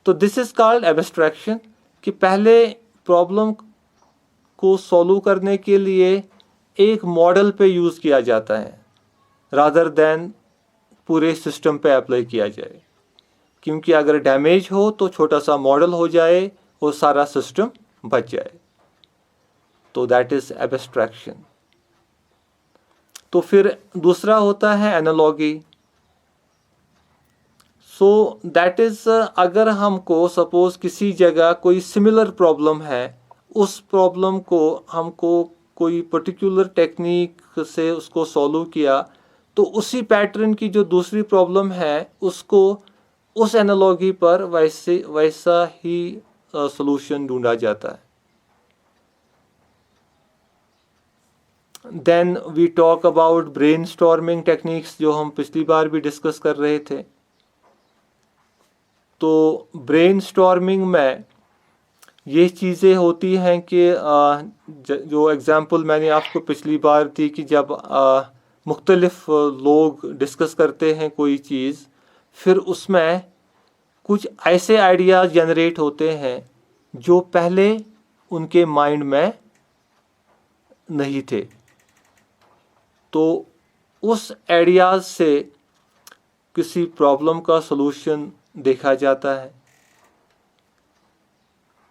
तो दिस इज़ कॉल्ड एब्स्ट्रैक्शन कि पहले प्रॉब्लम को सॉल्व करने के लिए एक मॉडल पे यूज़ किया जाता है रादर दैन पूरे सिस्टम पे अप्लाई किया जाए, क्योंकि अगर डैमेज हो तो छोटा सा मॉडल हो जाए और सारा सिस्टम बच जाए. तो दैट इज़ एब्स्ट्रैक्शन. तो फिर दूसरा होता है एनालॉगी. सो दैट इज़ अगर हमको सपोज किसी जगह कोई सिमिलर प्रॉब्लम है, उस प्रॉब्लम को हमको कोई पर्टिकुलर टेक्निक से उसको सॉल्व किया तो उसी पैटर्न की जो दूसरी प्रॉब्लम है उसको उस एनालॉगी पर वैसा ही सॉल्यूशन ढूंढा जाता है. Then we talk about brainstorming techniques जो हम पिछली बार भी डिस्कस कर रहे थे. तो ब्रेनस्टॉर्मिंग में ये चीज़ें होती हैं कि जो एग्ज़ाम्पल मैंने आपको पिछली बार दी कि जब मुख्तलिफ लोग डिस्कस करते हैं कोई चीज़, फिर उसमें कुछ ऐसे आइडियाज़ जनरेट होते हैं जो पहले उनके माइंड में नहीं थे. तो उस आइडियाज़ से किसी प्रॉब्लम का सलूशन देखा जाता है.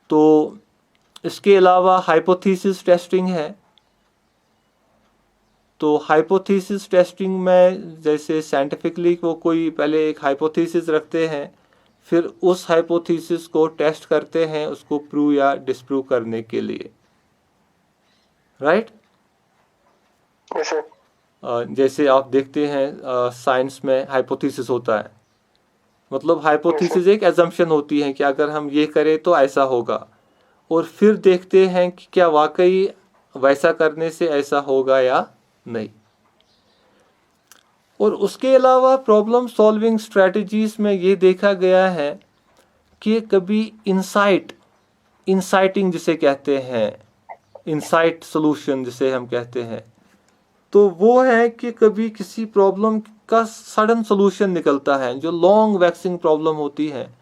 तो इसके अलावा हाइपोथेसिस टेस्टिंग है. तो हाइपोथेसिस टेस्टिंग में जैसे साइंटिफिकली वो कोई पहले एक हाइपोथेसिस रखते हैं, फिर उस हाइपोथेसिस को टेस्ट करते हैं उसको प्रूव या डिसप्रूव करने के लिए, राइट? जैसे आप देखते हैं साइंस में हाइपोथेसिस होता है, मतलब हाइपोथेसिस एक एजम्पशन होती है कि अगर हम ये करें तो ऐसा होगा, और फिर देखते हैं कि क्या वाकई वैसा करने से ऐसा होगा या नहीं. और उसके अलावा प्रॉब्लम सॉल्विंग स्ट्रेटजीज में ये देखा गया है कि कभी इंसाइटिंग जिसे कहते हैं, इंसाइट सॉल्यूशन जिसे हम कहते हैं, तो वो है कि कभी किसी प्रॉब्लम का सडन सॉल्यूशन निकलता है. जो लॉन्ग वैक्सिंग प्रॉब्लम होती है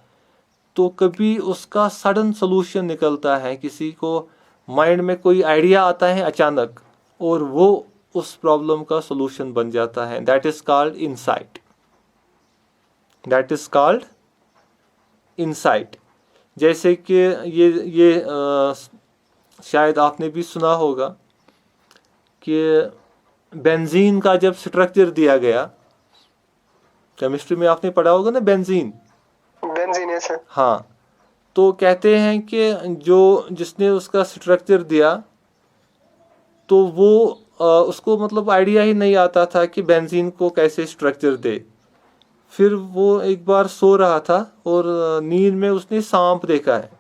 तो कभी उसका सडन सॉल्यूशन निकलता है, किसी को माइंड में कोई आइडिया आता है अचानक और वो उस प्रॉब्लम का सॉल्यूशन बन जाता है. That is called insight. That is called insight. जैसे कि ये शायद आपने भी सुना होगा कि बेंजीन का जब स्ट्रक्चर दिया गया, केमिस्ट्री में आपने पढ़ा होगा ना बेंजीन है सर. हाँ, तो कहते हैं कि जिसने उसका स्ट्रक्चर दिया तो वो उसको मतलब आइडिया ही नहीं आता था कि बेंजीन को कैसे स्ट्रक्चर दे. फिर वो एक बार सो रहा था और नींद में उसने सांप देखा है.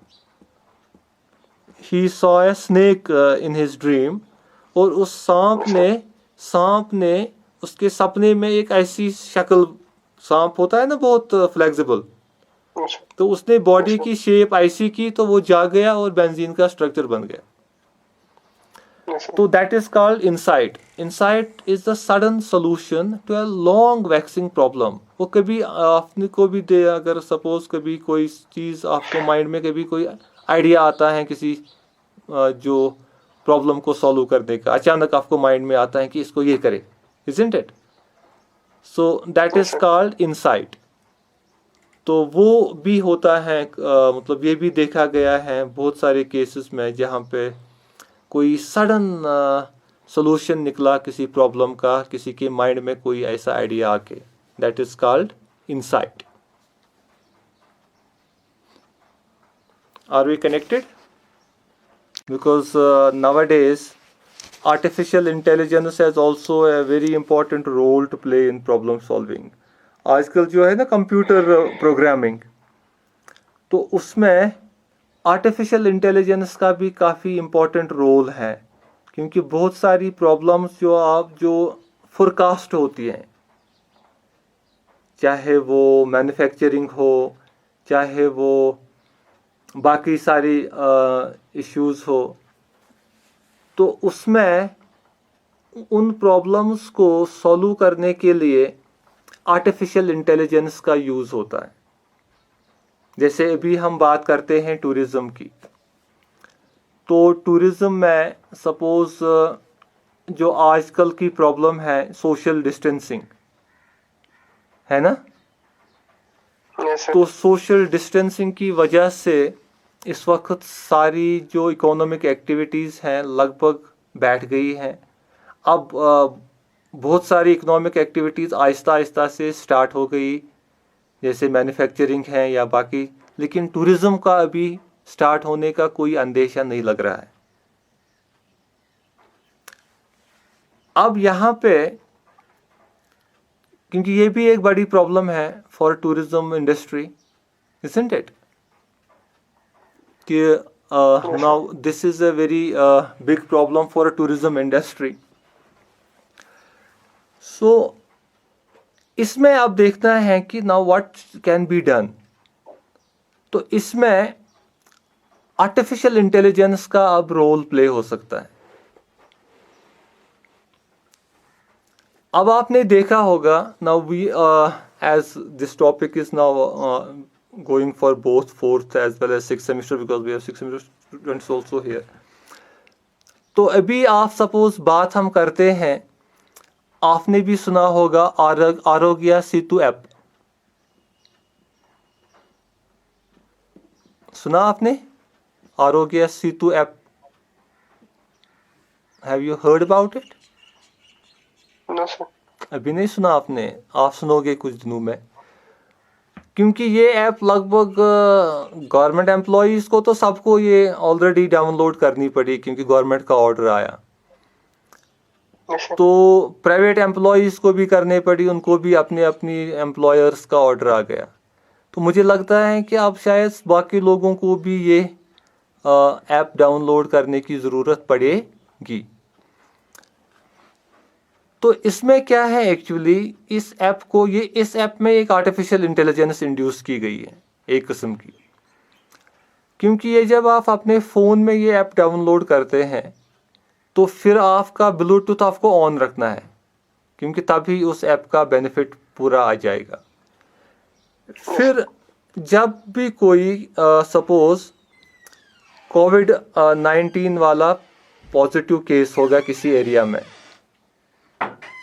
He saw a snake in his dream. और उस सांप ने उसके सपने में एक ऐसी शक्ल, सांप होता है ना बहुत फ्लेक्सिबल, अच्छा। तो उसने बॉडी की शेप ऐसी की तो वो जाग गया और बेंजीन का स्ट्रक्चर बन गया. अच्छा। तो that is called insight. Insight is the sudden solution to a long vexing problem. वो कभी आपने को भी दे, अगर सपोज कभी कोई चीज़ आपको माइंड में कभी कोई आइडिया आता है किसी जो प्रॉब्लम को सॉल्व करने का, अचानक आपको माइंड में आता है कि इसको ये करे, isn't it? So that is called insight. तो वो भी होता है, मतलब ये भी देखा गया है बहुत सारे केसेस में जहाँ पे कोई सडन सोल्यूशन निकला किसी प्रॉब्लम का, किसी के माइंड में कोई ऐसा आइडिया आके. That is called insight. Are we connected? Because nowadays artificial intelligence has also a very important role to play in problem solving. आजकल जो है ना कंप्यूटर प्रोग्रामिंग, तो उसमें आर्टिफिशियल इंटेलिजेंस का भी काफ़ी इम्पोर्टेंट रोल है, क्योंकि बहुत सारी प्रॉब्लम्स जो फोरकास्ट होती हैं, चाहे वो मैन्युफैक्चरिंग हो, चाहे वो बाकी सारी इश्यूज़ हो, तो उसमें उन प्रॉब्लम्स को सॉल्व करने के लिए आर्टिफिशियल इंटेलिजेंस का यूज़ होता है. जैसे अभी हम बात करते हैं टूरिज़्म की, तो टूरिज़्म में सपोज़ जो आजकल की प्रॉब्लम है सोशल डिस्टेंसिंग, है ना? Yes, sir. तो सोशल डिस्टेंसिंग की वजह से इस वक्त सारी जो इकोनॉमिक एक्टिविटीज़ हैं लगभग बैठ गई हैं. अब बहुत सारी इकोनॉमिक एक्टिविटीज़ आहिस्ता आहिस्ता से स्टार्ट हो गई, जैसे मैन्युफैक्चरिंग है या बाकी, लेकिन टूरिज़्म का अभी स्टार्ट होने का कोई अंदेशा नहीं लग रहा है. अब यहाँ पे, क्योंकि ये भी एक बड़ी प्रॉब्लम है for tourism industry, isn't it? कि now this is a very big problem for tourism industry. So इसमें अब देखना है कि now what can be done. तो इसमें आर्टिफिशियल इंटेलिजेंस का अब रोल प्ले हो सकता है. अब आपने देखा होगा, now we as this topic is now going for both fourth as well as six semester, because we have six semester students also here. तो अभी आप सपोज बात हम करते हैं, आपने भी सुना होगा आरोग्य सेतु ऐप. सुना आपने Aarogya Setu app? Have you heard about it? No, sir. अभी नहीं सुना आपने, आप सुनोगे कुछ दिनों में, क्योंकि ये ऐप लगभग गवर्नमेंट एम्प्लॉयज़ को तो सबको ये ऑलरेडी डाउनलोड करनी पड़ी, क्योंकि गवर्नमेंट का ऑर्डर आया. Yes, sir. तो प्राइवेट एम्प्लॉयज़ को भी करने पड़ी, उनको भी अपने अपनी एम्प्लॉयर्स का ऑर्डर आ गया. तो मुझे लगता है कि अब शायद बाकी लोगों को भी ये ऐप डाउनलोड करने की ज़रूरत पड़ेगी. तो इसमें क्या है एक्चुअली, इस ऐप में एक आर्टिफिशियल इंटेलिजेंस इंड्यूस की गई है एक किस्म की, क्योंकि ये जब आप अपने फ़ोन में ये ऐप डाउनलोड करते हैं तो फिर आपका ब्लूटूथ आपको ऑन रखना है, क्योंकि तभी उस ऐप का बेनिफिट पूरा आ जाएगा. फिर जब भी कोई सपोज कोविड-19 वाला पॉजिटिव केस होगा किसी एरिया में,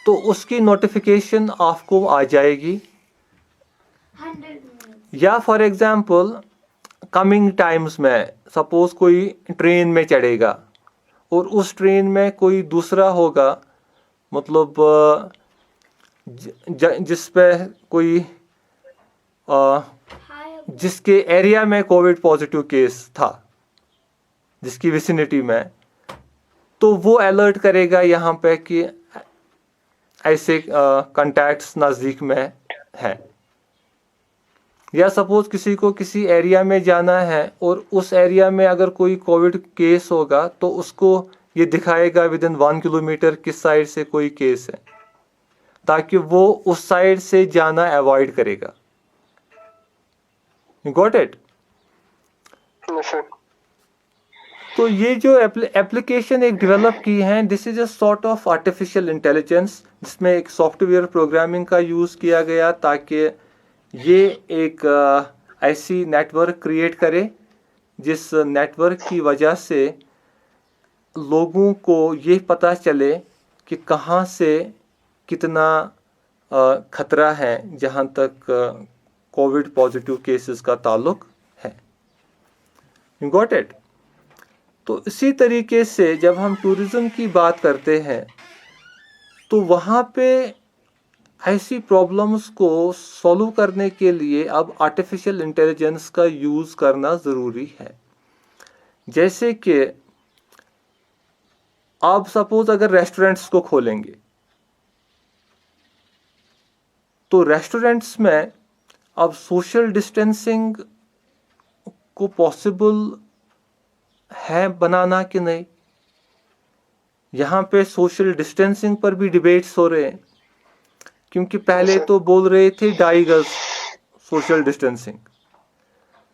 तो उसकी नोटिफिकेशन आपको आ जाएगी. या फॉर एग्जांपल कमिंग टाइम्स में सपोज कोई ट्रेन में चढ़ेगा और उस ट्रेन में कोई दूसरा होगा, मतलब जिस पे कोई जिसके एरिया में कोविड पॉजिटिव केस था, जिसकी विसिनिटी में, तो वो अलर्ट करेगा यहाँ पे कि ऐसे कॉन्टैक्ट्स नज़दीक में हैं. या सपोज किसी को किसी एरिया में जाना है और उस एरिया में अगर कोई कोविड केस होगा तो उसको ये दिखाएगा विद इन 1 किलोमीटर किस साइड से कोई केस है, ताकि वो उस साइड से जाना अवॉइड करेगा। You got it? Yes sir. तो ये जो एप्लीकेशन एक डेवलप की है, this is a sort of artificial intelligence, जिसमें एक सॉफ्टवेयर प्रोग्रामिंग का यूज़ किया गया ताकि ये एक ऐसी नेटवर्क क्रिएट करे जिस नेटवर्क की वजह से लोगों को ये पता चले कि कहाँ से कितना खतरा है जहाँ तक कोविड पॉजिटिव केसेस का ताल्लुक है। You got it? तो इसी तरीके से जब हम टूरिज़्म की बात करते हैं तो वहाँ पे ऐसी प्रॉब्लम्स को सॉल्व करने के लिए अब आर्टिफिशियल इंटेलिजेंस का यूज़ करना ज़रूरी है। जैसे कि आप सपोज अगर रेस्टोरेंट्स को खोलेंगे तो रेस्टोरेंट्स में अब सोशल डिस्टेंसिंग को पॉसिबल है बनाना कि नहीं। यहाँ पे सोशल डिस्टेंसिंग पर भी डिबेट्स हो रहे हैं, क्योंकि पहले तो बोल रहे थे 2.5 गज सोशल डिस्टेंसिंग,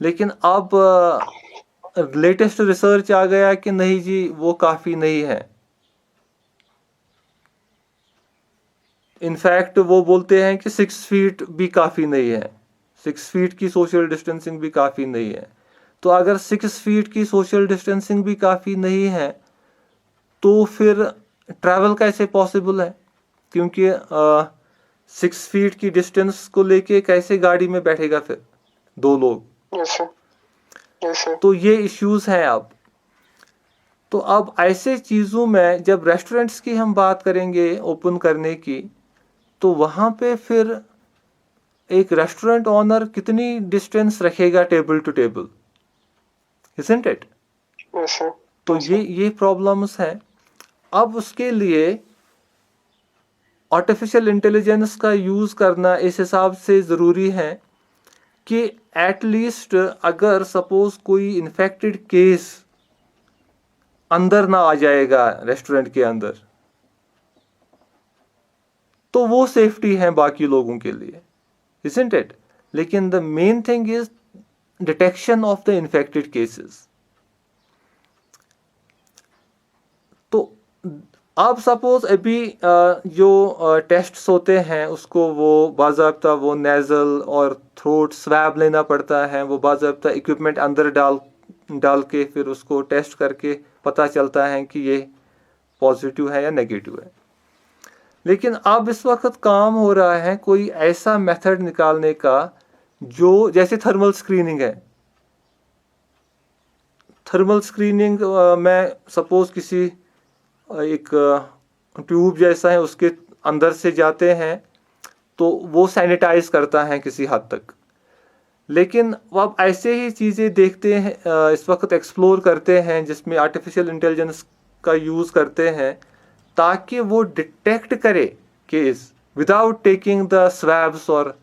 लेकिन अब लेटेस्ट रिसर्च आ गया कि नहीं जी, वो काफ़ी नहीं है। इनफैक्ट वो बोलते हैं कि 6 फीट भी काफ़ी नहीं है, 6 फीट की सोशल डिस्टेंसिंग भी काफ़ी नहीं है। तो अगर 6 फीट की सोशल डिस्टेंसिंग भी काफ़ी नहीं है तो फिर ट्रैवल कैसे पॉसिबल है, क्योंकि 6 फीट की डिस्टेंस को लेके कैसे गाड़ी में बैठेगा फिर 2 लोग। Yes sir. Yes sir. तो ये इश्यूज हैं अब। तो अब ऐसे चीज़ों में जब रेस्टोरेंट्स की हम बात करेंगे ओपन करने की, तो वहाँ पे फिर एक रेस्टोरेंट ओनर कितनी डिस्टेंस रखेगा table to table, isn't it? Yes sir. तो ये प्रॉब्लम्स हैं। अब उसके लिए आर्टिफिशियल इंटेलिजेंस का यूज़ करना इस हिसाब से ज़रूरी है कि एटलीस्ट अगर सपोज कोई इन्फेक्टेड केस अंदर ना आ जाएगा रेस्टोरेंट के अंदर, तो वो सेफ्टी है बाकी लोगों के लिए, isn't it? लेकिन the main thing is detection of the infected cases. तो आप सपोज अभी जो टेस्ट्स होते हैं उसको वो बाज़ाब्ता वो नेज़ल और थ्रोट स्वैब लेना पड़ता है, वो बाज़ाब्ता इक्विपमेंट अंदर डाल के फिर उसको टेस्ट करके पता चलता है कि ये पॉजिटिव है या नेगेटिव है। लेकिन अब इस वक्त काम हो रहा है कोई ऐसा मेथड निकालने का जो जैसे थर्मल स्क्रीनिंग है। थर्मल स्क्रीनिंग में सपोज किसी एक ट्यूब जैसा है उसके अंदर से जाते हैं तो वो सैनिटाइज करता है किसी हद तक। लेकिन अब ऐसे ही चीज़ें देखते हैं, इस वक्त एक्सप्लोर करते हैं जिसमें आर्टिफिशियल इंटेलिजेंस का यूज़ करते हैं ताकि वो डिटेक्ट करे case without taking the swabs और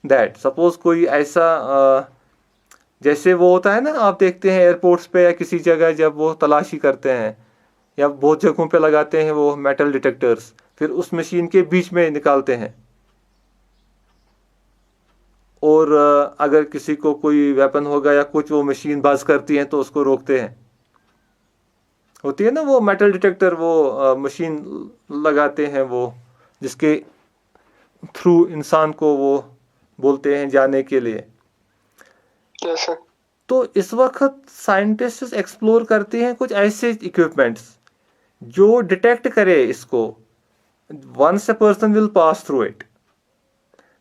दैट। सपोज कोई ऐसा जैसे वो होता है ना, आप देखते हैं एयरपोर्ट्स पे या किसी जगह जब वो तलाशी करते हैं या बहुत जगहों पे लगाते हैं वो मेटल डिटेक्टर्स, फिर उस मशीन के बीच में निकालते हैं और अगर किसी को कोई वेपन होगा या कुछ वो मशीन बज करती है तो उसको रोकते हैं। होती है ना वो मेटल डिटेक्टर, वो मशीन लगाते हैं वो जिसके थ्रू इंसान को वो बोलते हैं जाने के लिए। Yes sir. तो इस वक्त साइंटिस्ट एक्सप्लोर करते हैं कुछ ऐसे इक्विपमेंट्स जो डिटेक्ट करे इसको once a person will pass through it.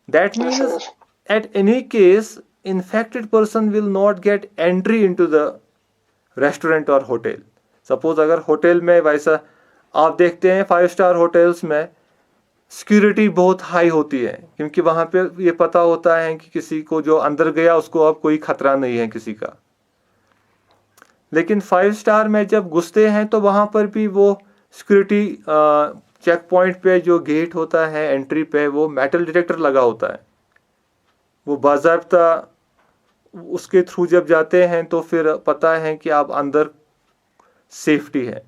That means at any case infected person will not get entry into the restaurant or hotel. Suppose अगर होटल में वैसा आप देखते हैं 5 स्टार होटल्स में सिक्योरिटी बहुत हाई होती है, क्योंकि वहाँ पे ये पता होता है कि किसी को जो अंदर गया उसको अब कोई खतरा नहीं है किसी का। लेकिन 5 स्टार में जब घुसते हैं तो वहाँ पर भी वो सिक्योरिटी चेक पॉइंट पे जो गेट होता है एंट्री पे वो मेटल डिटेक्टर लगा होता है। वो बाज़ाब्ता उसके थ्रू जब जाते हैं तो फिर पता है कि आप अंदर सेफ्टी है।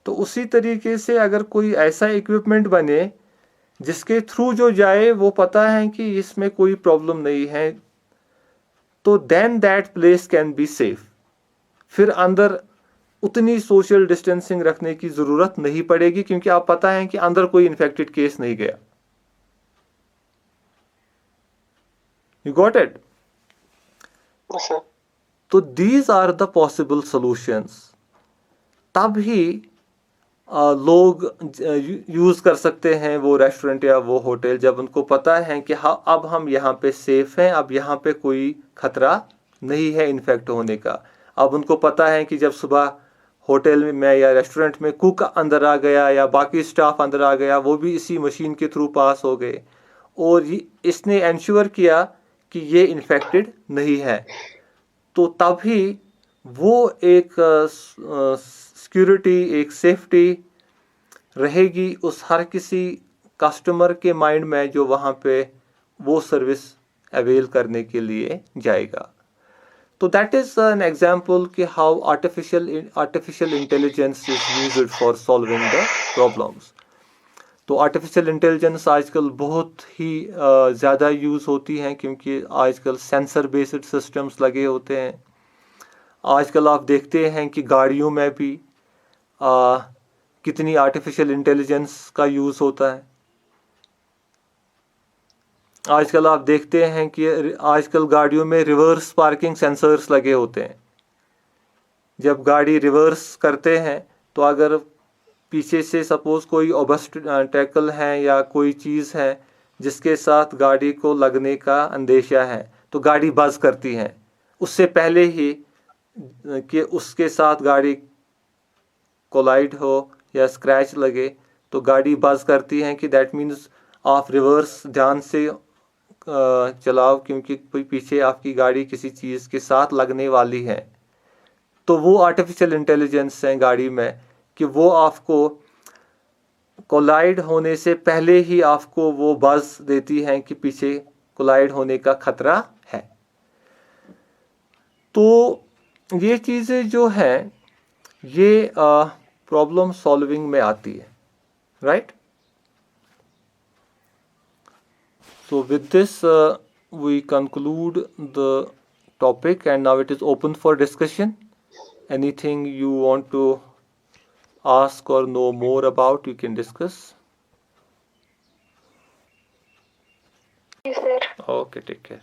तो उसी तरीके से अगर कोई ऐसा इक्विपमेंट बने जिसके थ्रू जो जाए वो पता है कि इसमें कोई प्रॉब्लम नहीं है, तो then that place can be safe. फिर अंदर उतनी सोशल डिस्टेंसिंग रखने की ज़रूरत नहीं पड़ेगी, क्योंकि आप पता है कि अंदर कोई इन्फेक्टेड केस नहीं गया। You got it? Yes, sir. तो these are the possible solutions. तब ही लोग यूज़ कर सकते हैं वो रेस्टोरेंट या वो होटल, जब उनको पता है कि हाँ अब हम यहाँ पे सेफ हैं, अब यहाँ पे कोई खतरा नहीं है इन्फेक्ट होने का। अब उनको पता है कि जब सुबह होटल में या रेस्टोरेंट में कुक अंदर आ गया या बाकी स्टाफ अंदर आ गया, वो भी इसी मशीन के थ्रू पास हो गए और इसने इंश्योर किया कि ये इन्फेक्टेड नहीं है, तो तभी वो एक सिक्योरिटी, एक सेफ्टी रहेगी उस हर किसी कस्टमर के माइंड में जो वहाँ पे वो सर्विस अवेल करने के लिए जाएगा। तो दैट इज़ एन एग्जाम्पल कि how artificial intelligence is used for solving the problems. तो आर्टिफिशियल इंटेलिजेंस आजकल बहुत ही ज़्यादा यूज़ होती हैं, क्योंकि आजकल सेंसर बेस्ड सिस्टम्स लगे होते हैं। आजकल आप देखते हैं कि गाड़ियों में भी कितनी आर्टिफिशियल इंटेलिजेंस का यूज़ होता है। आजकल आप देखते हैं कि आजकल गाड़ियों में रिवर्स पार्किंग सेंसर्स लगे होते हैं। जब गाड़ी रिवर्स करते हैं तो अगर पीछे से सपोज कोई ऑब्स्टैकल है या कोई चीज़ है जिसके साथ गाड़ी को लगने का अंदेशा है, तो गाड़ी बज़ करती है उससे पहले ही कि उसके साथ गाड़ी कोलाइड हो या स्क्रैच लगे, तो गाड़ी बज़ करती है कि दैट मीन्स आप रिवर्स ध्यान से चलाओ, क्योंकि पीछे आपकी गाड़ी किसी चीज़ के साथ लगने वाली है। तो वो आर्टिफिशियल इंटेलिजेंस है गाड़ी में कि वो आपको कोलाइड होने से पहले ही आपको वो बज़ देती है कि पीछे कोलाइड होने का खतरा है। तो ये चीज़ें जो हैं ये प्रॉब्लम सॉल्विंग में आती है, right? So with this we conclude the topic, and now it is open for discussion. Anything you want to ask or know more about, you can discuss. Yes, sir. Okay, take care.